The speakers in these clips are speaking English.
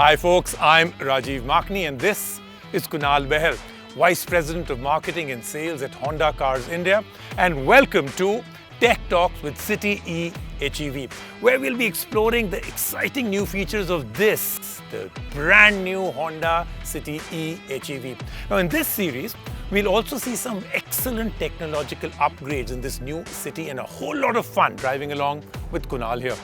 Hi folks, I'm Rajiv Makhni and this is Kunal Behel, Vice President of Marketing and Sales at Honda Cars India, and welcome to Tech Talks with City e-HEV, where we'll be exploring the exciting new features of the brand new Honda City e-HEV. Now in this series, we'll also see some excellent technological upgrades in this new City and a whole lot of fun driving along with Kunal here.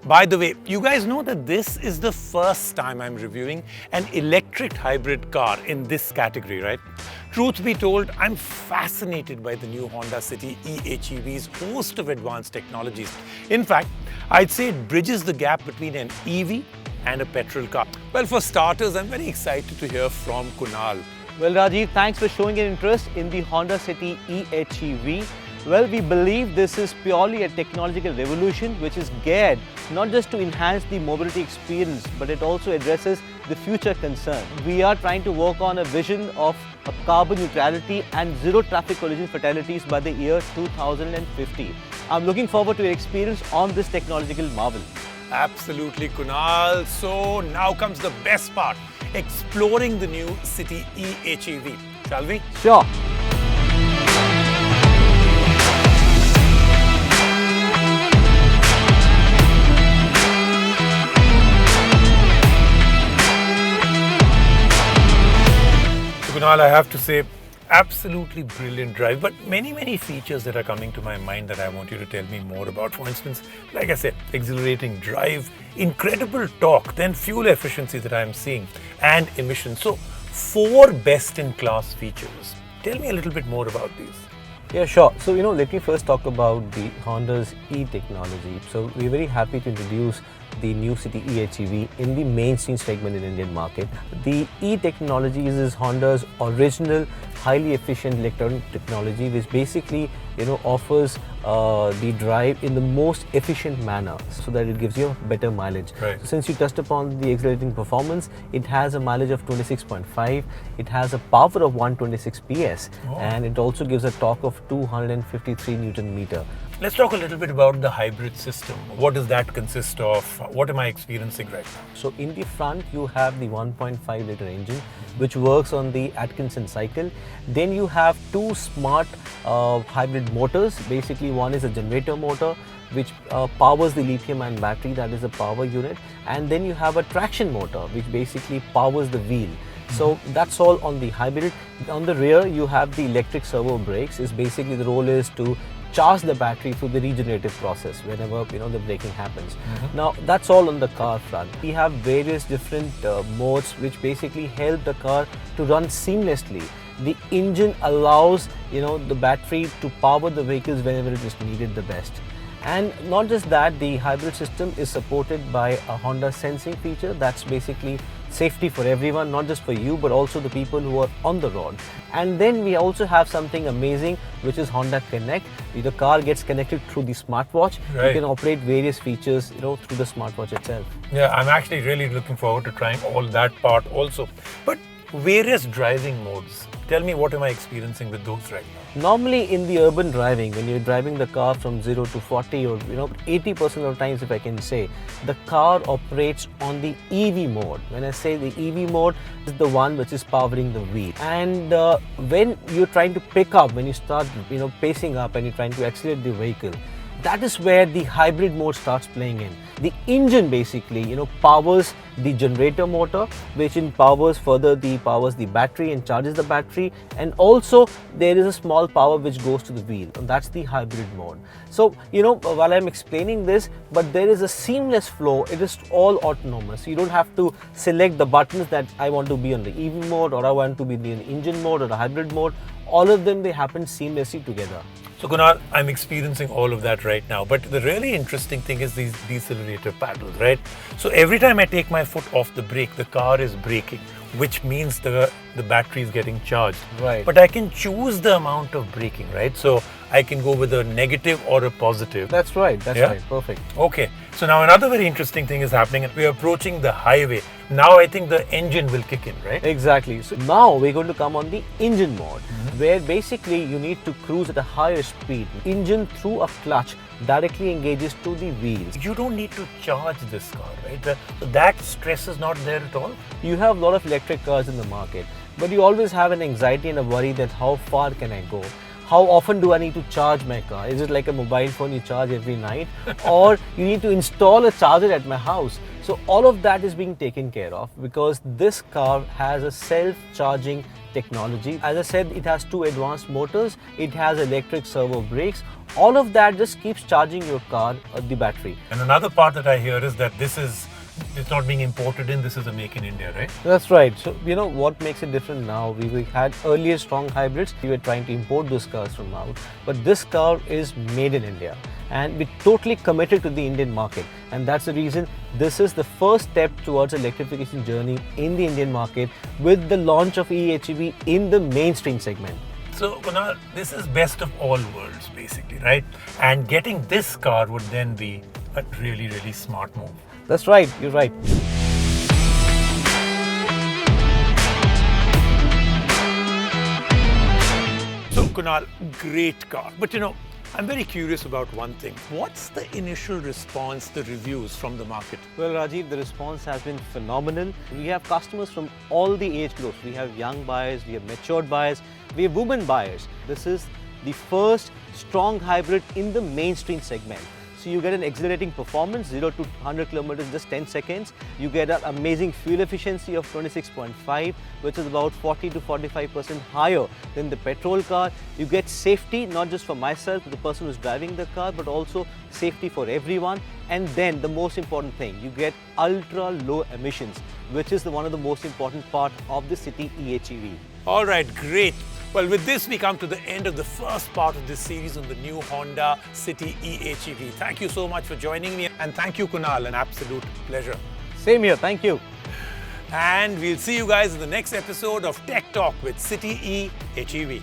By the way, you guys know that this is the first time I'm reviewing an electric hybrid car in this category, right? Truth be told, I'm fascinated by the new Honda City e-HEV's host of advanced technologies. In fact, I'd say it bridges the gap between an EV and a petrol car. Well, for starters, I'm very excited to hear from Kunal. Well, Rajiv, thanks for showing an interest in the Honda City e-HEV. Well, we believe this is purely a technological revolution which is geared not just to enhance the mobility experience, but it also addresses the future concern. We are trying to work on a vision of a carbon neutrality and zero traffic collision fatalities by the year 2050. I'm looking forward to your experience on this technological marvel. Absolutely, Kunal. So now comes the best part, exploring the new City e-HEV. Shall we? Sure. Kunal, I have to say, absolutely brilliant drive, but many features that are coming to my mind that I want you to tell me more about. For instance, like I said, exhilarating drive, incredible torque, then fuel efficiency that I'm seeing, and emissions. So, 4 best-in-class features. Tell me a little bit more about these. Yeah, sure. So, let me first talk about the Honda's e-technology. So, we're very happy to introduce the new City e-HEV in the mainstream segment in Indian market. The e-technology is Honda's original highly efficient electronic technology, which basically offers the drive in the most efficient manner so that it gives you better mileage. Right. So since you touched upon the exhilarating performance, it has a mileage of 26.5, it has a power of 126 PS, and it also gives a torque of 253 Newton meter. Let's talk a little bit about the hybrid system. What does that consist of? What am I experiencing right now? So in the front, you have the 1.5 liter engine, which works on the Atkinson cycle. Then you have 2 smart hybrid motors. Basically, one is a generator motor, which powers the lithium-ion battery, that is a power unit. And then you have a traction motor, which basically powers the wheel. So that's all on the hybrid. On the rear, you have the electric servo brakes. Is basically the role is to charge the battery through the regenerative process whenever the braking happens. Now that's all on the car front. We have various different modes which basically help the car to run seamlessly. The engine allows the battery to power the vehicles whenever it is needed the best. And not just that, the hybrid system is supported by a Honda sensing feature. That's basically safety for everyone, not just for you, but also the people who are on the road. And then we also have something amazing, which is Honda Connect. The car gets connected through the smartwatch. Right. You can operate various features, through the smartwatch itself. Yeah, I'm actually really looking forward to trying all that part also. But various driving modes. Tell me, what am I experiencing with those right now? Normally in the urban driving, when you're driving the car from 0 to 40 or 80% of times, if I can say, the car operates on the EV mode. When I say the EV mode, is the one which is powering the wheel. And when you're trying to pick up, when you start pacing up and you're trying to accelerate the vehicle, that is where the hybrid mode starts playing in. The engine basically, powers the generator motor, which powers the battery and charges the battery, and also there is a small power which goes to the wheel, and that's the hybrid mode. So, while I'm explaining this, but there is a seamless flow. It is all autonomous. You don't have to select the buttons that I want to be on the EV mode or I want to be in the engine mode or the hybrid mode. All of them, they happen seamlessly together. So Kunal, I'm experiencing all of that right now, but the really interesting thing is these decelerator paddles, right? So every time I take my foot off the brake, the car is braking, which means the battery is getting charged. Right. But I can choose the amount of braking, right? So I can go with a negative or a positive. That's right, right, perfect. Okay, so now another very interesting thing is happening, and we're approaching the highway. Now I think the engine will kick in, right? Exactly. So now we're going to come on the engine mode. where basically you need to cruise at a higher speed. Engine through a clutch directly engages to the wheels. You don't need to charge this car, right? So that stress is not there at all. You have a lot of electric cars in the market, but you always have an anxiety and a worry that how far can I go? How often do I need to charge my car? Is it like a mobile phone you charge every night? Or you need to install a charger at my house? So all of that is being taken care of because this car has a self-charging technology. As I said, it has two advanced motors, it has electric servo brakes. All of that just keeps charging your car, the battery. And another part that I hear is that it's not being imported in, this is a make in India, right? That's right. So, you know what makes it different now? We had earlier strong hybrids, we were trying to import those cars from out, but this car is made in India and we're totally committed to the Indian market. And that's the reason this is the first step towards electrification journey in the Indian market with the launch of eHEV in the mainstream segment. So, Kunal, this is best of all worlds, basically, right? And getting this car would then be a really, really smart move. That's right, you're right. So, Kunal, great car. But I'm very curious about one thing. What's the initial response, the reviews from the market? Well, Rajiv, the response has been phenomenal. We have customers from all the age groups. We have young buyers, we have matured buyers, we have women buyers. This is the first strong hybrid in the mainstream segment. So you get an exhilarating performance, 0 to 100 kilometers in just 10 seconds. You get an amazing fuel efficiency of 26.5, which is about 40 to 45% higher than the petrol car. You get safety, not just for myself, the person who's driving the car, but also safety for everyone. And then the most important thing, you get ultra low emissions, which is one of the most important part of the City eHEV. All right, great. Well, with this, we come to the end of the first part of this series on the new Honda City eHEV. Thank you so much for joining me, and thank you, Kunal, an absolute pleasure. Same here, thank you. And we'll see you guys in the next episode of Tech Talk with City eHEV.